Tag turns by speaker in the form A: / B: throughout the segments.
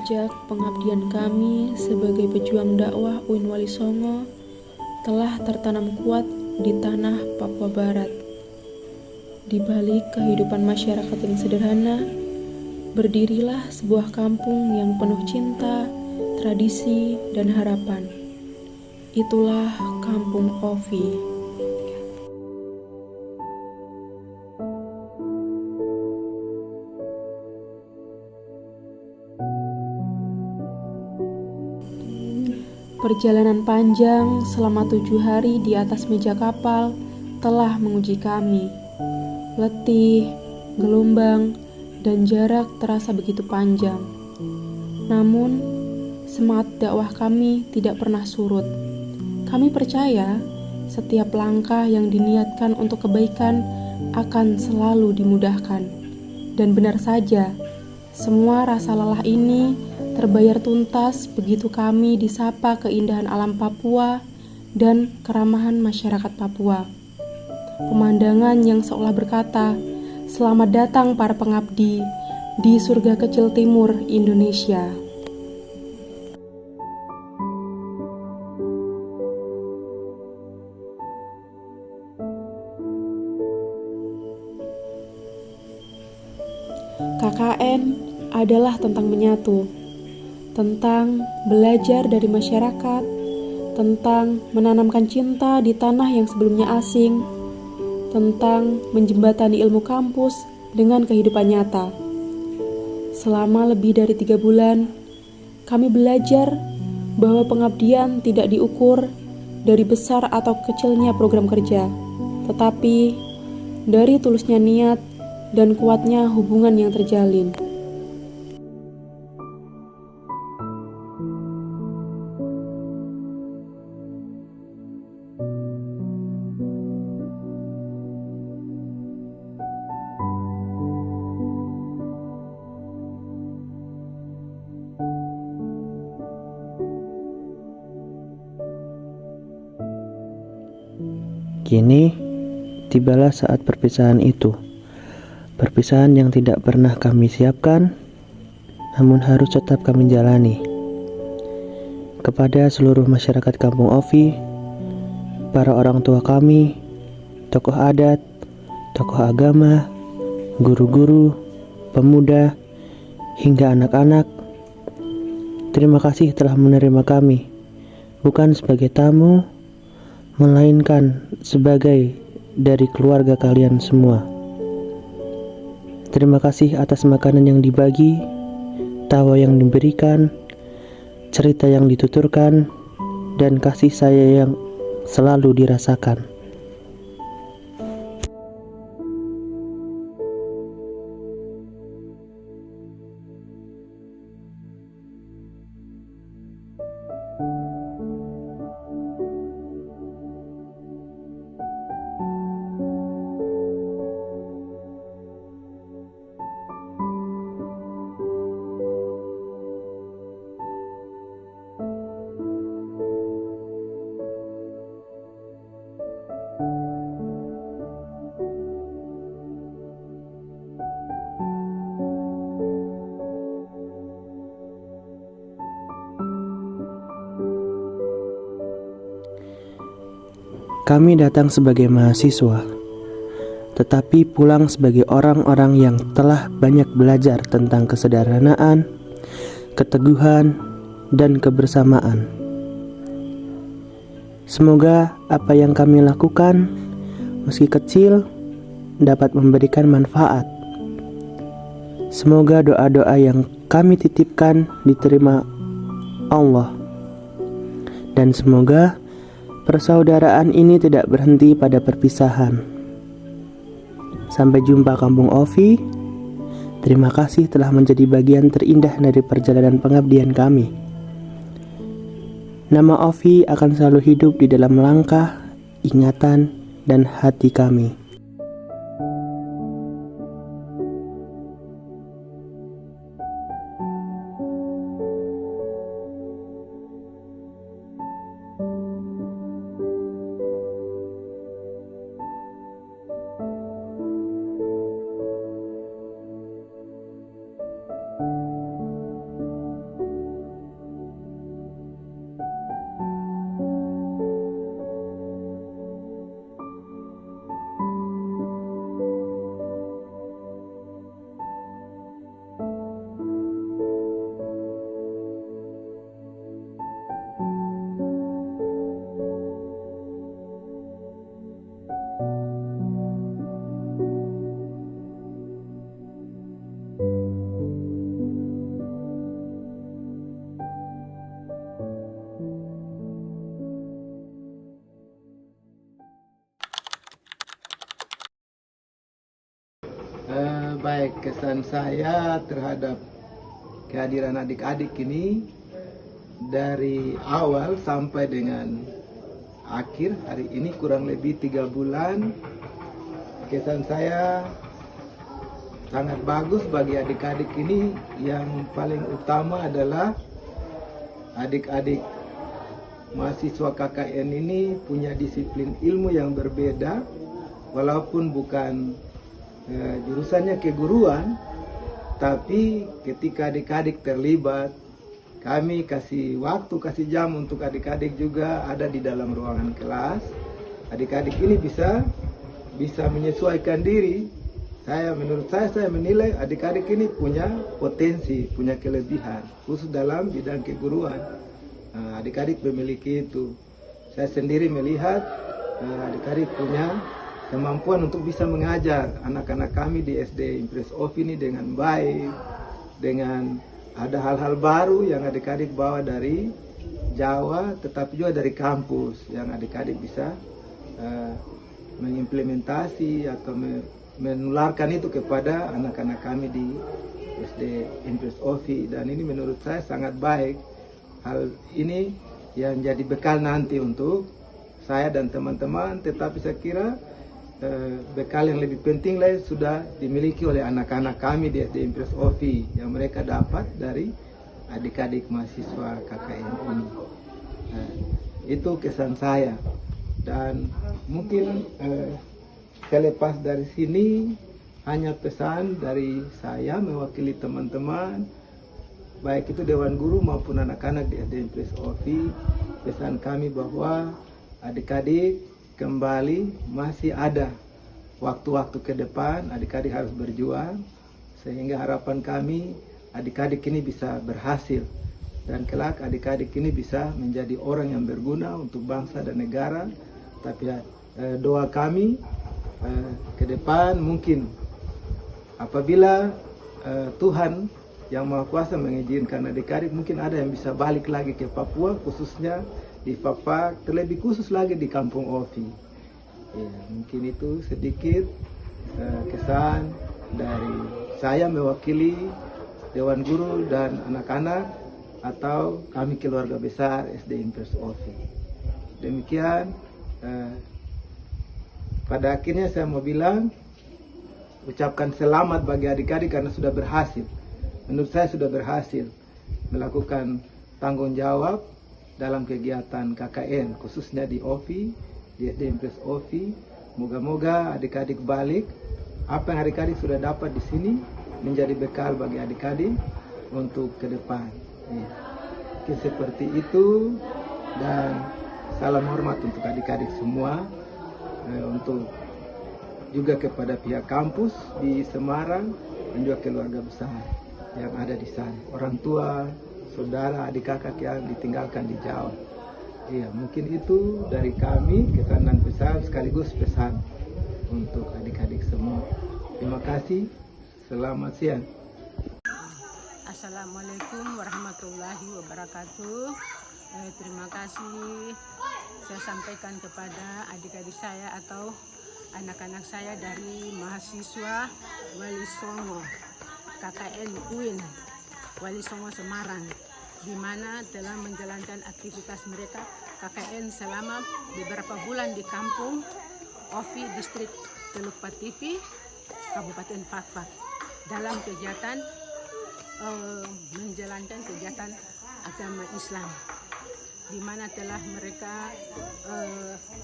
A: Jejak pengabdian kami sebagai pejuang dakwah UIN Wali Songo telah tertanam kuat di tanah Papua Barat. Di balik kehidupan masyarakat yang sederhana, berdirilah sebuah kampung yang penuh cinta, tradisi, dan harapan. Itulah Kampung Ovi. Perjalanan panjang selama 7 hari di atas meja kapal telah menguji kami. Letih, gelombang, dan jarak terasa begitu panjang. Namun, semangat dakwah kami tidak pernah surut. Kami percaya setiap langkah yang diniatkan untuk kebaikan akan selalu dimudahkan. Dan benar saja, semua rasa lelah ini terbayar tuntas begitu kami disapa keindahan alam Papua dan keramahan masyarakat Papua. Pemandangan yang seolah berkata, "Selamat datang para pengabdi di surga kecil timur Indonesia." KKN adalah tentang menyatu, tentang belajar dari masyarakat, tentang menanamkan cinta di tanah yang sebelumnya asing, tentang menjembatani ilmu kampus dengan kehidupan nyata. Selama lebih dari 3 bulan, kami belajar bahwa pengabdian tidak diukur dari besar atau kecilnya program kerja, tetapi dari tulusnya niat dan kuatnya hubungan yang terjalin.
B: Kini, tibalah saat perpisahan itu. Perpisahan yang tidak pernah kami siapkan, namun harus tetap kami jalani. Kepada seluruh masyarakat Kampung Ovi, para orang tua kami, tokoh adat, tokoh agama, guru-guru, pemuda, hingga anak-anak, terima kasih telah menerima kami, bukan sebagai tamu, melainkan sebagai dari keluarga kalian semua. Terima kasih atas makanan yang dibagi, tawa yang diberikan, cerita yang dituturkan, dan kasih saya yang selalu dirasakan. Kami datang sebagai mahasiswa, tetapi pulang sebagai orang-orang yang telah banyak belajar tentang kesederhanaan, keteguhan, dan kebersamaan. Semoga apa yang kami lakukan, meski kecil, dapat memberikan manfaat. Semoga doa-doa yang kami titipkan diterima Allah. Dan semoga persaudaraan ini tidak berhenti pada perpisahan. Sampai jumpa Kampung Ovi. Terima kasih telah menjadi bagian terindah dari perjalanan pengabdian kami. Nama Ovi akan selalu hidup di dalam langkah, ingatan, dan hati kami.
C: baik kesan saya terhadap kehadiran adik-adik ini dari awal sampai dengan akhir hari ini kurang lebih 3 bulan. Kesan saya sangat bagus bagi adik-adik ini. Yang paling utama adalah adik-adik mahasiswa KKN ini punya disiplin ilmu yang berbeda, walaupun bukan jurusannya keguruan, tapi ketika adik-adik terlibat, kami kasih waktu, kasih jam untuk adik-adik juga ada di dalam ruangan kelas. Adik-adik ini bisa menyesuaikan diri. Menurut saya menilai adik-adik ini punya potensi, punya kelebihan, khusus dalam bidang keguruan. Adik-adik memiliki itu. Saya sendiri melihat adik-adik punya kemampuan untuk bisa mengajar anak-anak kami di SD Impress Of ini dengan baik, dengan ada hal-hal baru yang adik-adik bawa dari Jawa, tetapi juga dari kampus yang adik-adik bisa mengimplementasi atau menularkan itu kepada anak-anak kami di SD Impress Of. Dan ini menurut saya sangat baik. Hal ini yang jadi bekal nanti untuk saya dan teman-teman, tetapi saya kira bekal yang lebih penting lagi sudah dimiliki oleh anak-anak kami di SD Impress Of yang mereka dapat dari adik-adik mahasiswa KKN ini. Itu kesan saya. Dan mungkin selepas dari sini hanya pesan dari saya mewakili teman-teman, baik itu Dewan Guru maupun anak-anak di SD Impress Of. Pesan kami bahwa adik-adik kembali masih ada waktu-waktu ke depan, adik-adik harus berjuang, sehingga harapan kami adik-adik ini bisa berhasil dan kelak adik-adik ini bisa menjadi orang yang berguna untuk bangsa dan negara. Tapi doa kami ke depan mungkin apabila Tuhan yang Maha Kuasa mengizinkan adik-adik, mungkin ada yang bisa balik lagi ke Papua, khususnya di Papua, terlebih khusus lagi di Kampung Ofi. Ya, mungkin itu sedikit kesan dari saya mewakili Dewan Guru dan anak-anak atau kami keluarga besar SD Impress Of. Demikian, pada akhirnya saya mau bilang, ucapkan selamat bagi adik-adik karena sudah berhasil. Menurut saya sudah berhasil melakukan tanggung jawab dalam kegiatan KKN, khususnya di OVI, di SD Impress Of. Moga-moga adik-adik balik apa yang adik-adik sudah dapat di sini menjadi bekal bagi adik-adik untuk ke depan. Ya. Mungkin seperti itu, dan salam hormat untuk adik-adik semua, untuk juga kepada pihak kampus di Semarang dan juga keluarga besar yang ada di sana, orang tua, saudara, adik kakak yang ditinggalkan di Jawa. Iya, mungkin itu dari kami, kesan dan pesan sekaligus pesan untuk adik-adik semua. Terima kasih, selamat siang.
D: Assalamualaikum warahmatullahi wabarakatuh. Terima kasih saya sampaikan kepada adik-adik saya atau anak-anak saya dari mahasiswa Wali Songo KKN UIN Wali Songo Semarang, di mana telah menjalankan aktivitas mereka KKN selama beberapa bulan di kampung Ofi, distrik Teluk Patipi, Kabupaten Fakfak, dalam kegiatan menjalankan kegiatan agama Islam, di mana telah mereka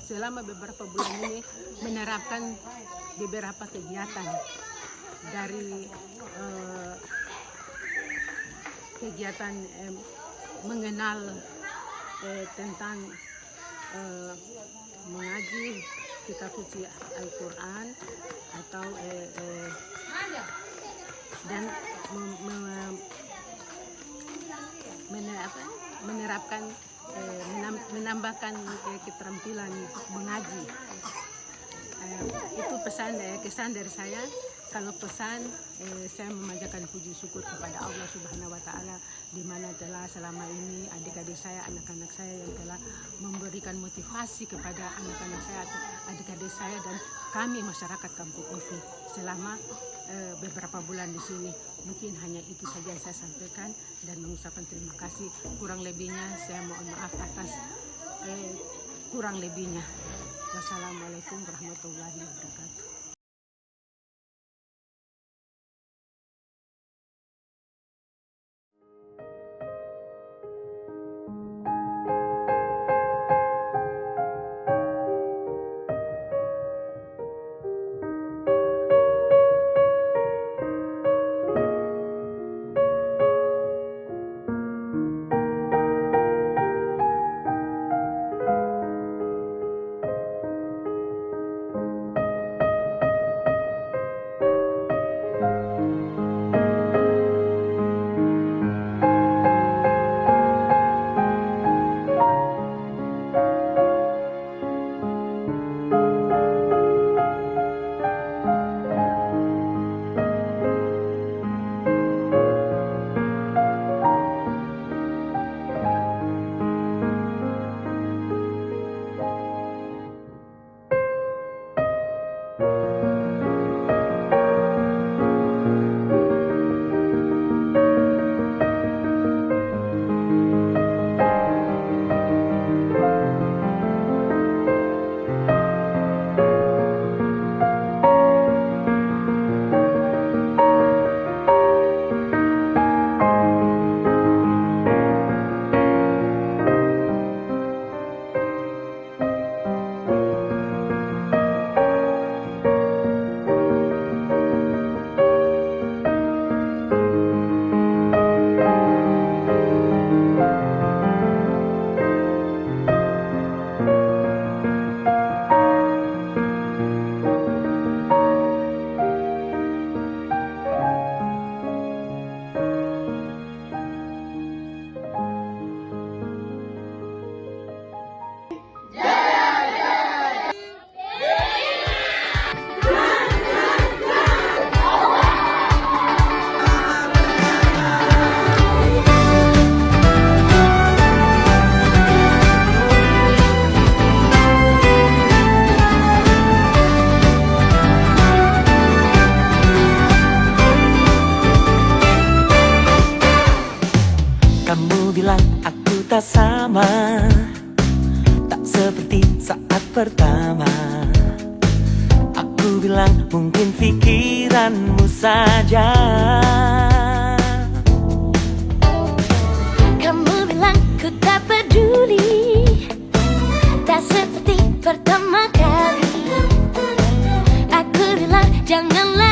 D: selama beberapa bulan ini menerapkan beberapa kegiatan dari kegiatan mengenal tentang mengaji kitab suci Al-Quran atau dan menerapkan menambahkan keterampilan mengaji. Itu pesan kesan dari saya. kalau pesan, saya memanjatkan puji syukur kepada Allah Subhanahu wa Ta'ala, di mana telah selama ini adik-adik saya, anak-anak saya yang telah memberikan motivasi kepada anak-anak saya, adik-adik saya, dan kami masyarakat Kampung Ofi selama beberapa bulan di sini. Mungkin hanya itu saja yang saya sampaikan dan mengucapkan terima kasih. Kurang lebihnya saya mohon maaf atas kurang lebihnya. Wassalamualaikum warahmatullahi wabarakatuh.
E: Kamu bilang aku tak sama, tak seperti saat pertama. Aku bilang mungkin pikiranmu saja.
F: Kamu bilang ku tak peduli, tak seperti pertama kali. Aku bilang janganlah